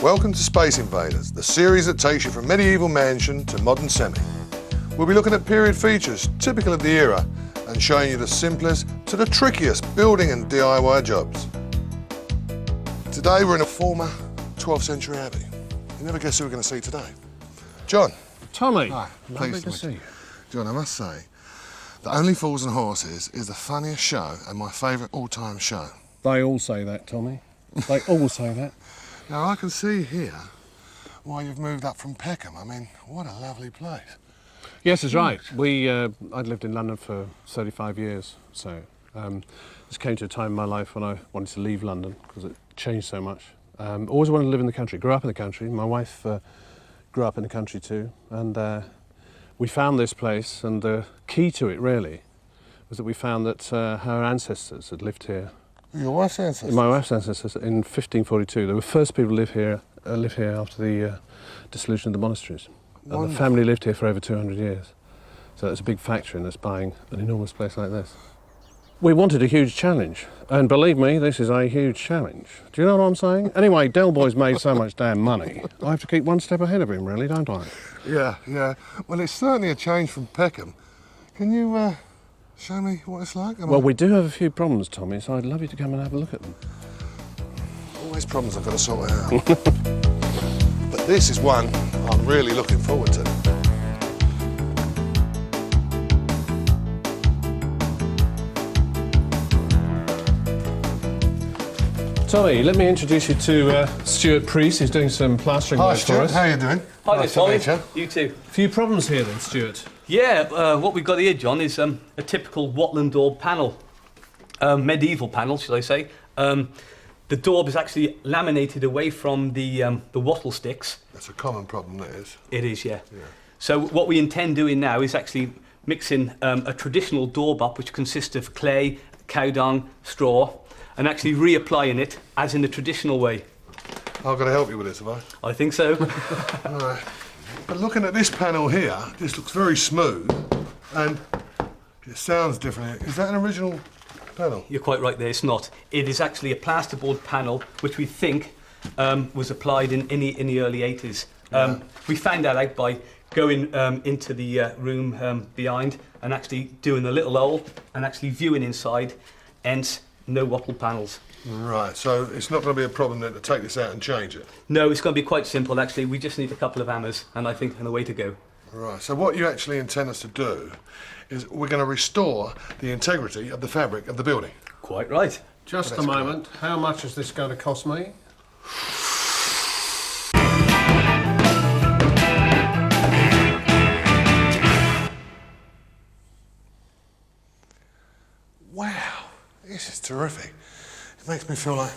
Welcome to Space Invaders, the series that takes you from medieval mansion to modern semi. We'll be looking at period features typical of the era and showing you the simplest to the trickiest building and DIY jobs. Today we're in a former 12th century abbey. You never guess who we're going to see today. John. Tommy. Hi, lovely to see you. John, I must say, the Only Fools and Horses is the funniest show and my favourite all-time show. They all say that, Tommy. They all say that. Now, I can see here why you've moved up from Peckham. I mean, what a lovely place. Yes, that's right. I'd lived in London for 35 years, so this came to a time in my life when I wanted to leave London because it changed so much. Always wanted to live in the country, grew up in the country. My wife grew up in the country too, and we found this place, and the key to it really was that we found that her ancestors had lived here. Your wife's ancestors? My wife's ancestors in 1542. They were the first people to live here after the dissolution of the monasteries. And the family lived here for over 200 years. So that's a big factor in us buying an enormous place like this. We wanted a huge challenge, and believe me, this is a huge challenge. Do you know what I'm saying? Anyway, Del Boy's made so much damn money, I have to keep one step ahead of him, really, don't I? Yeah. Well, it's certainly a change from Peckham. Can you show me what it's like? Well, we do have a few problems, Tommy, so I'd love you to come and have a look at them. Always problems I've got to sort out. But this is one I'm really looking forward to. Tommy, let me introduce you to Stuart Priest, who's doing some plastering work for us. How are you doing? Hi there, Tommy. Tommy. You too. A few problems here then, Stuart. Yeah, what we've got here, John, is a typical Watland door panel. Medieval panel, should I say. The door is actually laminated away from the wattle sticks. That's a common problem, that is. It is, yeah. So what we intend doing now is actually mixing a traditional door bop, which consists of clay, cow dung, straw, and actually reapplying it as in the traditional way. I've got to help you with this, have I? I think so. Right. But looking at this panel here, this looks very smooth, and it sounds different. Is that an original panel? You're quite right there, it's not. It is actually a plasterboard panel, which we think was applied in the early 80s. We found that out by going into the room behind and actually doing a little hole and actually viewing inside, hence no wattle panels. Right, so it's not going to be a problem then to take this out and change it? No, it's going to be quite simple actually. We just need a couple of hammers and I think and away to go. Right, so what you actually intend us to do is we're going to restore the integrity of the fabric of the building. Quite right. Just a moment. How much is this going to cost me? Wow, this is terrific. It makes me feel like,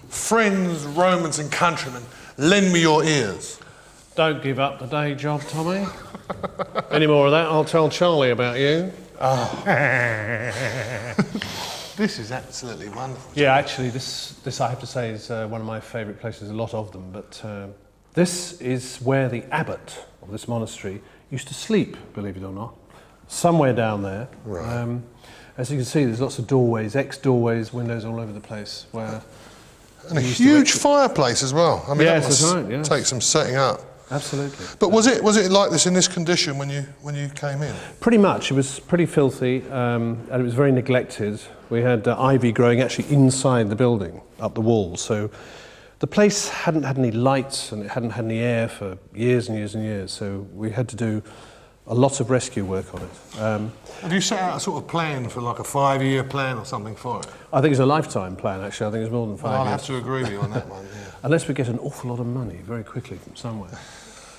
friends, Romans and countrymen, lend me your ears. Don't give up the day job, Tommy. Any more of that, I'll tell Charlie about you. Oh. This is absolutely wonderful. Yeah, actually, this I have to say is one of my favourite places, a lot of them, but this is where the abbot of this monastery used to sleep, believe it or not, somewhere down there. Right. As you can see, there's lots of doorways, ex-doorways, windows all over the place. And a huge fireplace as well. I mean, yes, that must that's right, yes. take some setting up. Absolutely. But was it like this in this condition when you came in? Pretty much. It was pretty filthy, and it was very neglected. We had ivy growing actually inside the building, up the walls. So the place hadn't had any lights and it hadn't had any air for years and years and years. So we had to do a lot of rescue work on it. Have you set out a sort of plan for like a 5-year plan or something for it? I think it's a lifetime plan, actually. I think it's more than 5 years. I'll have to agree with you on that one, yeah. Unless we get an awful lot of money very quickly from somewhere.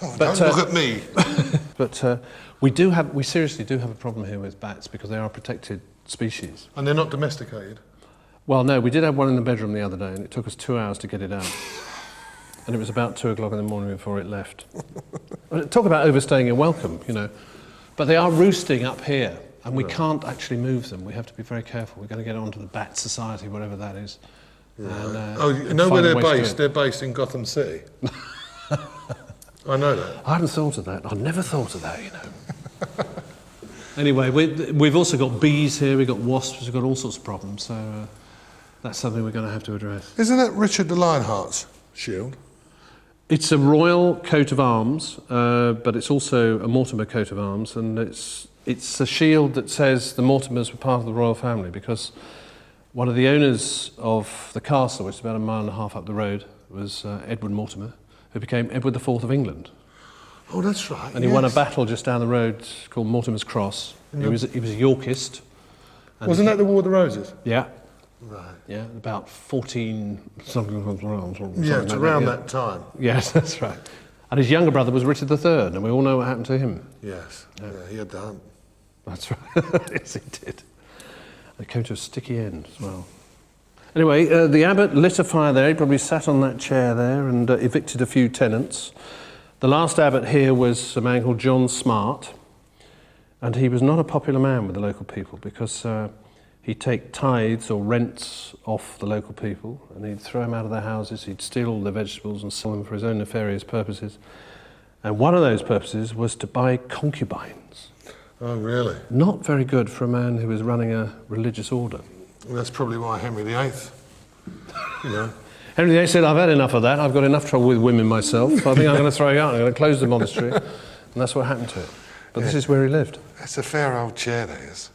Oh, don't look at me. But we seriously do have a problem here with bats because they are a protected species. And they're not domesticated? Well, no, we did have one in the bedroom the other day and it took us 2 hours to get it out. And it was about 2 o'clock in the morning before it left. Talk about overstaying your welcome, you know. But they are roosting up here and we can't actually move them. We have to be very careful. We're going to get onto the Bat Society, whatever that is. Right. And, you know where they're based? They're based in Gotham City. I know that. I hadn't thought of that. I've never thought of that, you know. Anyway, we've also got bees here, we've got wasps, we've got all sorts of problems, so that's something we're going to have to address. Isn't that Richard the Lionheart's shield? It's a royal coat of arms, but it's also a Mortimer coat of arms, and it's a shield that says the Mortimers were part of the royal family, because one of the owners of the castle, which is about a mile and a half up the road, was Edward Mortimer, who became Edward IV of England. Oh, that's right. And he won a battle just down the road called Mortimer's Cross. He was a Yorkist. Wasn't that the War of the Roses? Yeah. Right. Yeah, about 14 something. Yeah, it's around that time. Yes, that's right. And his younger brother was Richard III, and we all know what happened to him. Yes. Yeah, he had the hump. That's right. Yes, he did. It came to a sticky end as well. Anyway, the abbot lit a fire there. He probably sat on that chair there and evicted a few tenants. The last abbot here was a man called John Smart, and he was not a popular man with the local people, because he'd take tithes or rents off the local people, and he'd throw them out of their houses. He'd steal all their vegetables and sell them for his own nefarious purposes. And one of those purposes was to buy concubines. Oh, really? Not very good for a man who was running a religious order. Well, that's probably why Henry VIII, you know. Henry VIII said, I've had enough of that. I've got enough trouble with women myself. I think I'm going to throw you out. I'm going to close the monastery. And that's what happened to it. But this is where he lived. That's a fair old chair, that is.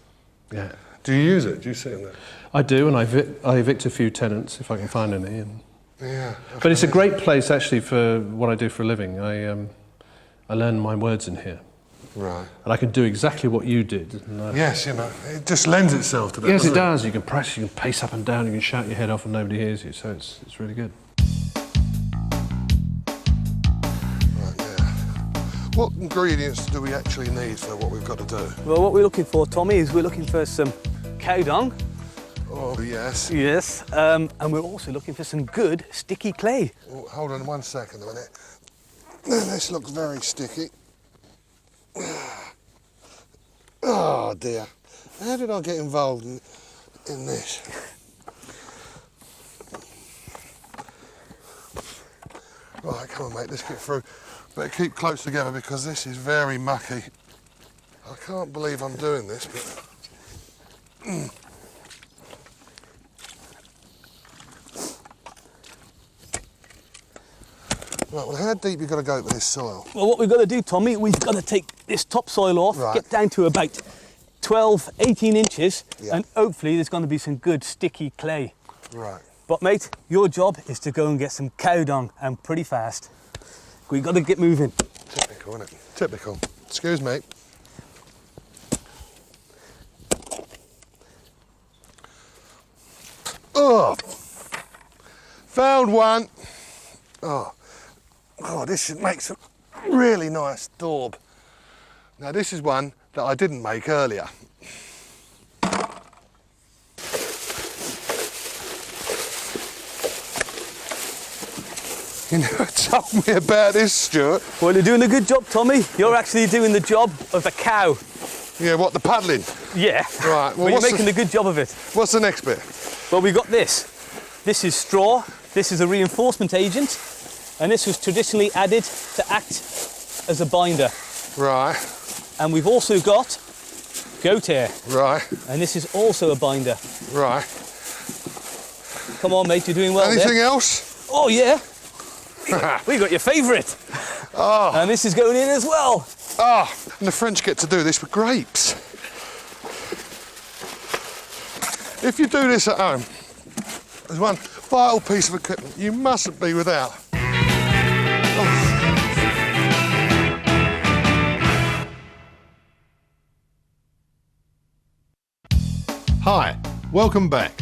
Yeah. Do you use it? Do you sit in there? I do, and I evict a few tenants if I can find any. And... Yeah. But it's a great place, actually, for what I do for a living. I learn my words in here. Right. And I can do exactly what you did. And, yes, you know, it just lends itself to that. Yes, it does. You can press, you can pace up and down, you can shout your head off and nobody hears you, so it's really good. Right, yeah. What ingredients do we actually need for what we've got to do? Well, what we're looking for, Tommy, is we're looking for some cow dung. Oh, yes. Yes. And we're also looking for some good sticky clay. Oh, hold on 1 second a minute. This looks very sticky. Oh dear, how did I get involved in this? Right, come on mate, let's get through. Better keep close together because this is very mucky. I can't believe I'm doing this, but... Right, well, how deep you got to go with this soil? Well, what we've got to do, Tommy, we've got to take this topsoil off, right. Get down to about 12, 18 inches, yeah. And hopefully there's going to be some good sticky clay. Right. But, mate, your job is to go and get some cow dung, and pretty fast. We've got to get moving. Typical, isn't it? Typical. Excuse me. Oh! Found one. Oh, this should make some really nice daub. Now this is one that I didn't make earlier. You never told me about this, Stuart. Well, you're doing a good job, Tommy. You're actually doing the job of a cow. Yeah, what, the paddling? Yeah. Right, well, But you're making a good job of it. What's the next bit? Well, we've got this. This is straw. This is a reinforcement agent. And this was traditionally added to act as a binder. Right. And we've also got goat hair. Right. And this is also a binder. Right. Come on, mate, you're doing well Anything there. else? Oh, yeah. We got your favourite. Oh. And this is going in as well. Ah, and the French get to do this with grapes. If you do this at home, there's one vital piece of equipment you mustn't be without. Hi, welcome back.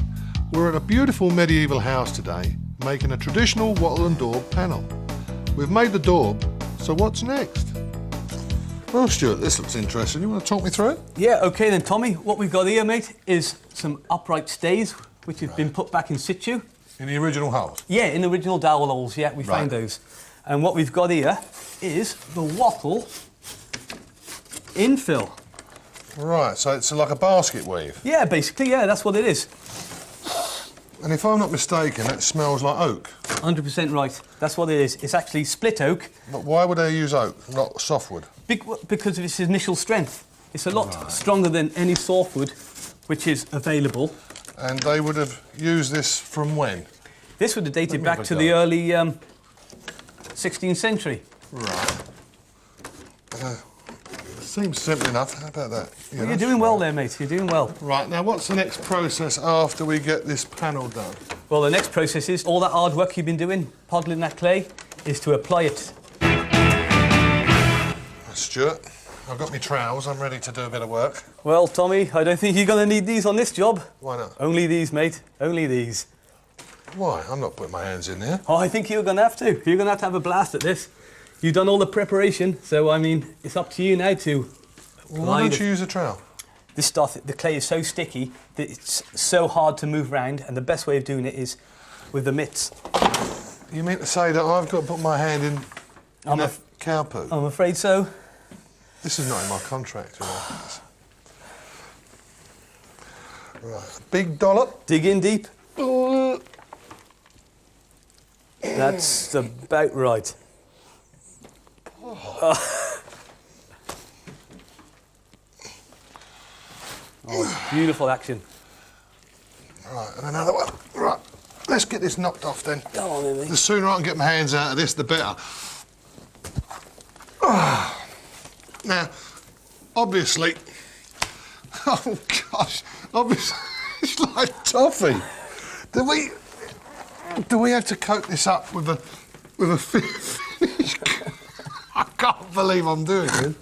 We're at a beautiful medieval house today, making a traditional wattle and daub panel. We've made the daub, so what's next? Well, Stuart, this looks interesting. You want to talk me through it? Yeah, OK then, Tommy. What we've got here, mate, is some upright stays, which have been put back in situ. In the original holes? Yeah, in the original dowel holes, yeah, we found those. And what we've got here is the wattle infill. Right, so it's like a basket weave. Yeah, basically, yeah, that's what it is. And if I'm not mistaken, that smells like oak. 100% right. That's what it is. It's actually split oak. But why would they use oak, not softwood? Because of its initial strength. It's a lot stronger than any softwood which is available. And they would have used this from when? This would have dated back to the early 16th century. Right. Seems simple enough. How about that? Yeah, You're doing well there, mate. You're doing well. Right, now what's the next process after we get this panel done? Well, the next process is all that hard work you've been doing, puddling that clay, is to apply it. Stuart, I've got my trowels. I'm ready to do a bit of work. Well, Tommy, I don't think you're going to need these on this job. Why not? Only these, mate. Only these. Why? I'm not putting my hands in there. Oh, I think you're going to have to. You're going to have a blast at this. You've done all the preparation, so, I mean, it's up to you now to... Why don't you use a trowel? This stuff, the clay is so sticky that it's so hard to move around, and the best way of doing it is with the mitts. You mean to say that I've got to put my hand in that cow poo? I'm afraid so. This is not in my contract. Right, big dollop. Dig in deep. That's about right. Oh, beautiful action. Right, and another one. Right, let's get this knocked off then. Go on, then, mate. The sooner I can get my hands out of this, the better. Now, obviously, oh gosh, obviously, it's like toffee. Do we have to coat this up with a finish? I can't believe I'm doing it.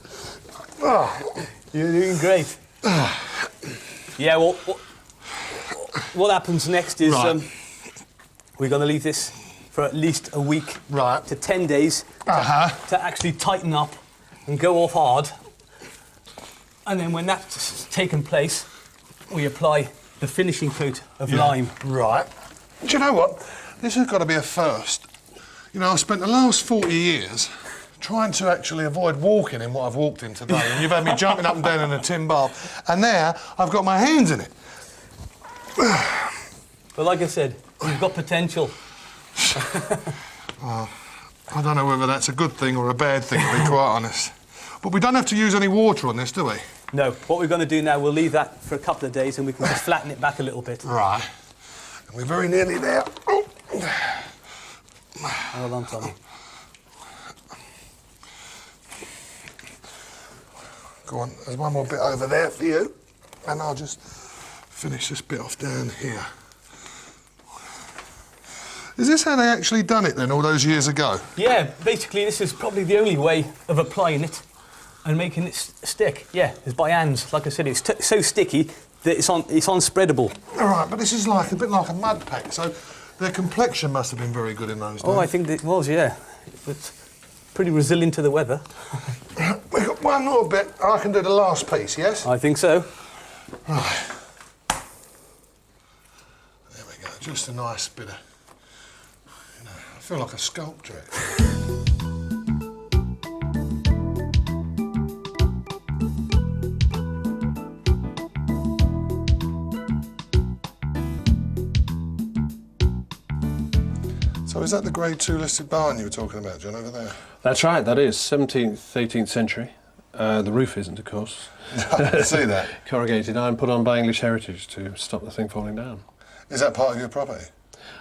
Oh. You're doing great. Yeah, well, what happens next is Right. we're going to leave this for at least a week Right. to 10 days to actually tighten up and go off hard. And then when that's taken place, we apply the finishing coat of lime. Right. Do you know what? This has got to be a first. You know, I've spent the last 40 years trying to actually avoid walking in what I've walked in today, and you've had me jumping up and down in a tin bath, and now I've got my hands in it. But like I said, you've got potential. I don't know whether that's a good thing or a bad thing, to be quite honest. But we don't have to use any water on this, do we? No, what we're going to do now, we'll leave that for a couple of days and we can just flatten it back a little bit. Right. And we're very nearly there. Oh. Hold on, Tommy. Go on, there's one more bit over there for you. And I'll just finish this bit off down here. Is this how they actually done it then, all those years ago? Yeah, basically this is probably the only way of applying it and making it stick. Yeah, is by hands. Like I said, it's so sticky that it's unspreadable. All right, but this is like a bit like a mud pack, so their complexion must have been very good in those days. Oh, I think it was, yeah. It's pretty resilient to the weather. We've got one more bit. I can do the last piece, yes? I think so. Right. There we go. Just a nice bit of... You know, I feel like a sculptor. So is that the Grade 2 listed barn you were talking about, John, over there? That's right, that is 17th, 18th century. The roof isn't, of course. I can see that. Corrugated iron put on by English Heritage to stop the thing falling down. Is that part of your property?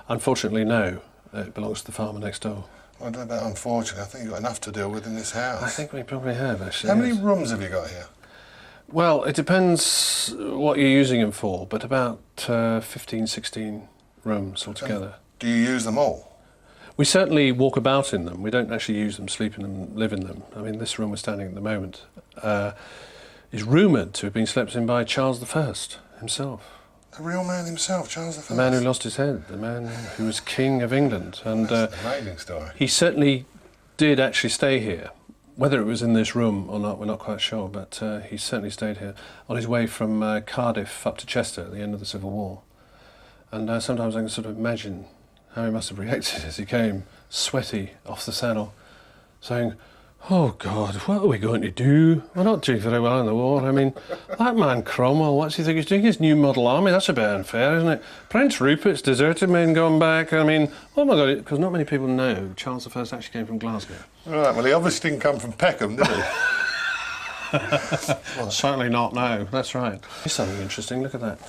Unfortunately, no. It belongs to the farmer next door. I don't know about unfortunately. I think you've got enough to deal with in this house. I think we probably have, actually. How many yes. rooms have you got here? Well, it depends what you're using them for, but about 15, 16 rooms altogether. Do you use them all? We certainly walk about in them. We don't actually use them, sleep in them, live in them. I mean, this room we're standing in at the moment is rumoured to have been slept in by Charles I himself. The real man himself, Charles I. The man who lost his head, the man who was King of England. And That's an amazing story. he certainly did actually stay here. Whether it was in this room or not, we're not quite sure, but he certainly stayed here on his way from Cardiff up to Chester at the end of the Civil War. And sometimes I can sort of imagine how he must have reacted as he came, sweaty, off the saddle, saying, "Oh God, what are we going to do? We're not doing very well in the war. I mean, that man Cromwell, what's he think he's doing? His new model army, that's a bit unfair, isn't it? Prince Rupert's deserted me and gone back. I mean, oh my God," because not many people know Charles I actually came from Glasgow. Right, well, he obviously didn't come from Peckham, did he? Well, certainly not, no, that's right. Here's something interesting, look at that.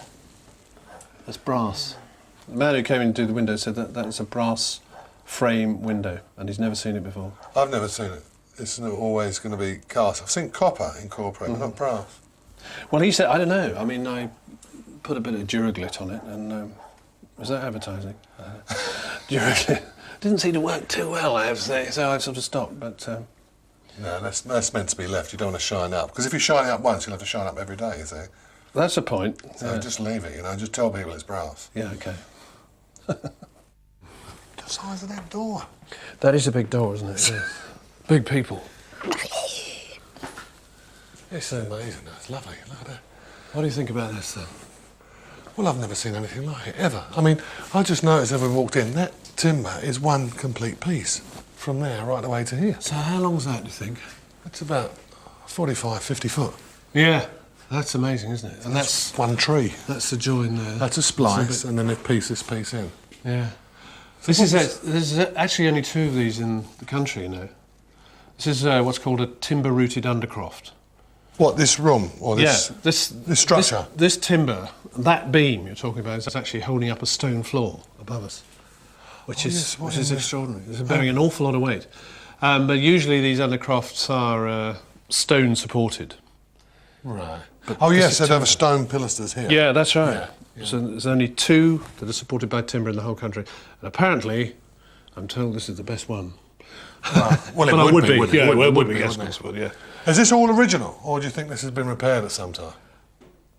That's brass. The man who came in to do the window said that is a brass frame window, and he's never seen it before. I've never seen it. It's not always going to be cast. I've seen copper incorporated, but not brass. Well, he said, I don't know. I mean, I put a bit of Duraglit on it, and was that advertising? Duraglit didn't seem to work too well, I have to say, so I've sort of stopped. But no, that's meant to be left. You don't want to shine up, because if you shine it up once, you'll have to shine up every day. You see. That's a point. So just leave it. You know, just tell people it's brass. Yeah. Okay. The size of that door. That is a big door, isn't it? Yeah. Big people. It's amazing. It's lovely. Look at that. What do you think about this then? Well, I've never seen anything like it, ever. I mean, I just noticed as we walked in, that timber is one complete piece from there right the way to here. So how long's that, do you think? It's about 45, 50 foot. Yeah, that's amazing, isn't it? And that's one tree. That's the join there. That's a splice, and then they piece this piece in. Yeah. This is there's actually only 2 of these in the country, you know. This is what's called a timber-rooted undercroft. What, this room? Or this, Yeah, this structure? This timber, that beam you're talking about, is actually holding up a stone floor above us, which is extraordinary. It's bearing an awful lot of weight. But usually these undercrofts are stone-supported. Right. Oh, yes, they'd have stone pilasters here. Yeah, that's right. Yeah, yeah. So there's only 2 that are supported by timber in the whole country. And apparently, I'm told this is the best one. Right. Well, But it would be. Yeah, it would be. Yes, Yes, well, yeah. Is this all original, or do you think this has been repaired at some time?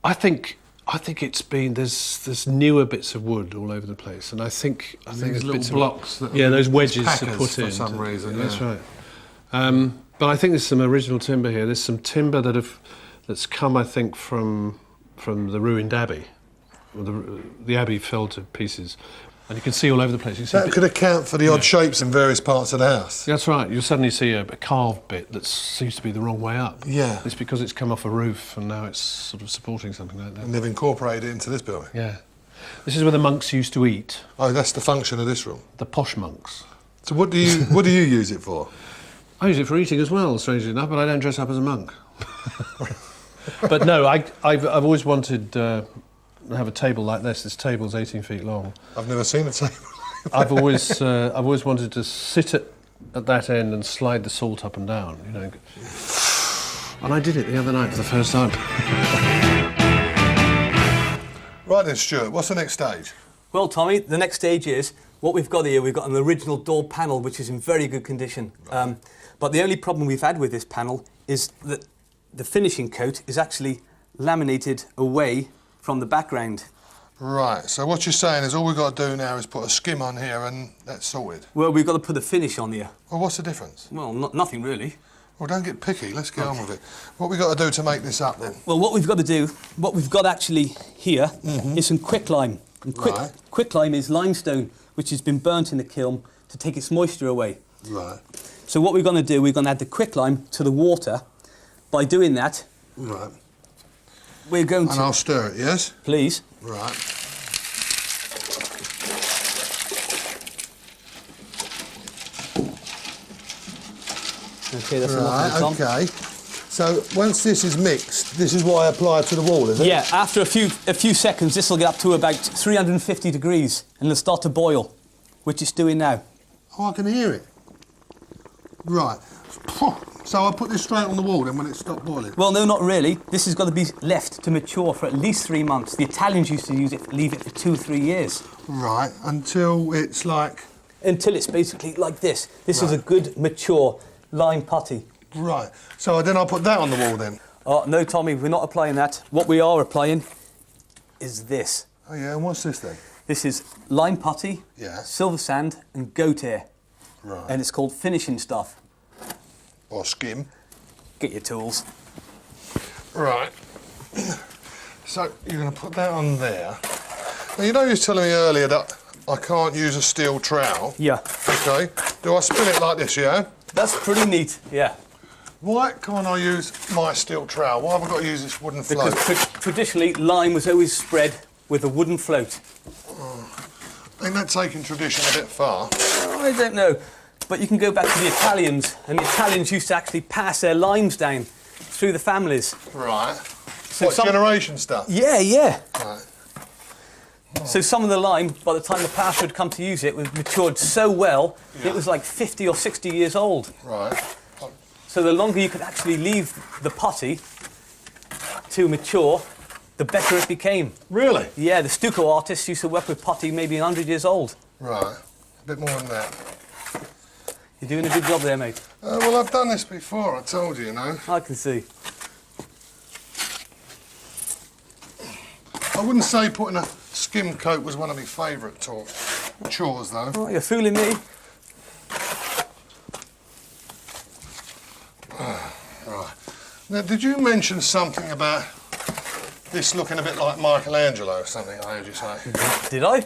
I think it's been there's newer bits of wood all over the place, and I think These there's little bits blocks of, that yeah, those wedges to packers put for in some reason. That's yeah. right. But I think there's some original timber here. There's some timber that's come, I think, from the ruined abbey. The abbey fell to pieces, and you can see all over the place. You see That could account for the odd shapes in various parts of the house. That's right. You'll suddenly see a carved bit that seems to be the wrong way up. Yeah. It's because it's come off a roof and now it's sort of supporting something like that. And they've incorporated it into this building. Yeah. This is where the monks used to eat. Oh, that's the function of this room. The posh monks. So what do you use it for? I use it for eating as well, strangely enough, but I don't dress up as a monk. But no, I've always wanted to have a table like this. This table's 18 feet long. I've never seen a table. I've always wanted to sit at that end and slide the salt up and down, you know. And I did it the other night for the first time. Right then, Stuart, what's the next stage? Well, Tommy, the next stage is what we've got here. We've got an original door panel, which is in very good condition. Right. But the only problem we've had with this panel is that the finishing coat is actually laminated away from the background. Right, so what you're saying is all we've got to do now is put a skim on here and that's sorted. Well, we've got to put a finish on here. Well, what's the difference? Well, nothing really. Well, don't get picky, let's get on with it. What we got to do to make this up then? Well, what we've got to do, what we've got actually here is some quicklime. And Right. quicklime is limestone, which has been burnt in the kiln to take its moisture away. Right. So what we're going to do, we're going to add the quicklime to the water. By doing that, Right. we're going And to... I'll stir it, yes? Please. Right. Okay, that's enough of it, Tom. Okay. So once this is mixed, this is what I apply to the wall, is it? Yeah, after a few seconds, this will get up to about 350 degrees and it'll start to boil, which it's doing now. Oh, I can hear it. Right. So I'll put this straight on the wall then when it stopped boiling? Well, no, not really. This has got to be left to mature for at least 3 months. The Italians used to leave it for 2 or 3 years. Right, until it's like... Until it's basically like this. This is a Right. good, mature lime putty. Right. So then I'll put that on the wall then? Oh, no, Tommy, we're not applying that. What we are applying is this. Oh yeah, and what's this then? This is lime putty, Yeah. silver sand and goat hair. Right. And it's called finishing stuff. Or skim. Get your tools. Right. So you're going to put that on there. Now, you know you were telling me earlier that I can't use a steel trowel. Yeah. Okay. Do I spin it like this, yeah? That's pretty neat, yeah. Why can't I use my steel trowel? Why have I got to use this wooden float? Because traditionally, lime was always spread with a wooden float. Ain't that taking tradition a bit far? I don't know, but you can go back to the Italians, and the Italians used to actually pass their limes down through the families. Right. So What, generation stuff? Yeah, yeah. Right. So some of the lime, by the time the pastor had come to use it, was matured so well, Yeah. it was like 50 or 60 years old. Right. So the longer you could actually leave the potty to mature, the better it became. Really? Yeah, the stucco artists used to work with potty maybe 100 years old. Right. A bit more than that. You're doing a good job there, mate. Well, I've done this before, I told you, you know. I can see. I wouldn't say putting a skim coat was one of my favourite chores, though. Oh, you're fooling me. Right. Now, did you mention something about this looking a bit like Michelangelo or something, I heard you say? Did I?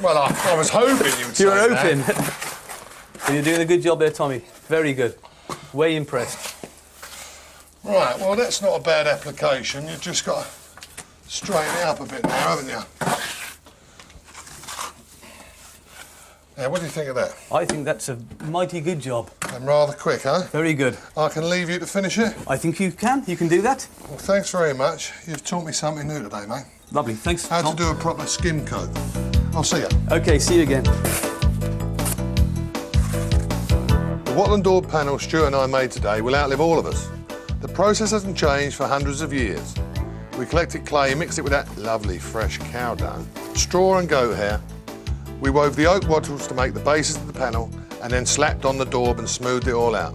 Well, I was hoping you'd say You were that. hoping. You're doing a good job there, Tommy. Very good. Way impressed. Right, well, that's not a bad application. You've just got to straighten it up a bit now, haven't you? Yeah, what do you think of that? I think that's a mighty good job. And rather quick, huh? Very good. I can leave you to finish it? I think you can. You can do that. Well, thanks very much. You've taught me something new today, mate. Lovely. Thanks. How to Tom. do a proper skim coat. I'll see you. OK, see you again. The wattle and daub panel Stuart and I made today will outlive all of us. The process hasn't changed for hundreds of years. We collected clay, mixed it with that lovely fresh cow dung, straw and goat hair. We wove the oak wattles to make the basis of the panel and then slapped on the daub and smoothed it all out.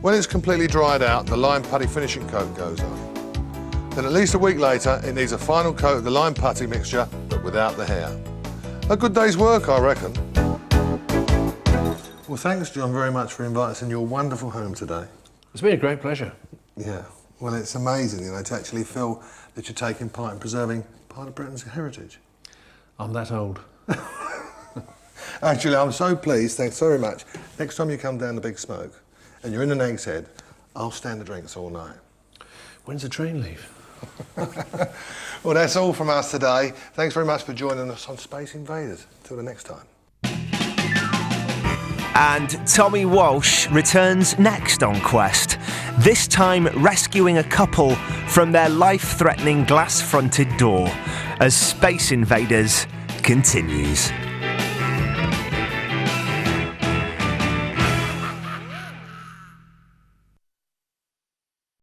When it's completely dried out, the lime putty finishing coat goes on. Then at least a week later, it needs a final coat of the lime putty mixture, but without the hair. A good day's work, I reckon. Well, thanks, John, very much for inviting us in your wonderful home today. It's been a great pleasure. Yeah, well, it's amazing, you know, to actually feel that you're taking part in preserving part of Britain's heritage. I'm that old. Actually, I'm so pleased, thanks very much. Next time you come down the Big Smoke and you're in an Eg's Head, I'll stand the drinks all night. When's the train leave? Well, that's all from us today. Thanks very much for joining us on Space Invaders. Till the next time. And Tommy Walsh returns next on Quest, this time rescuing a couple from their life-threatening glass-fronted door as Space Invaders continues.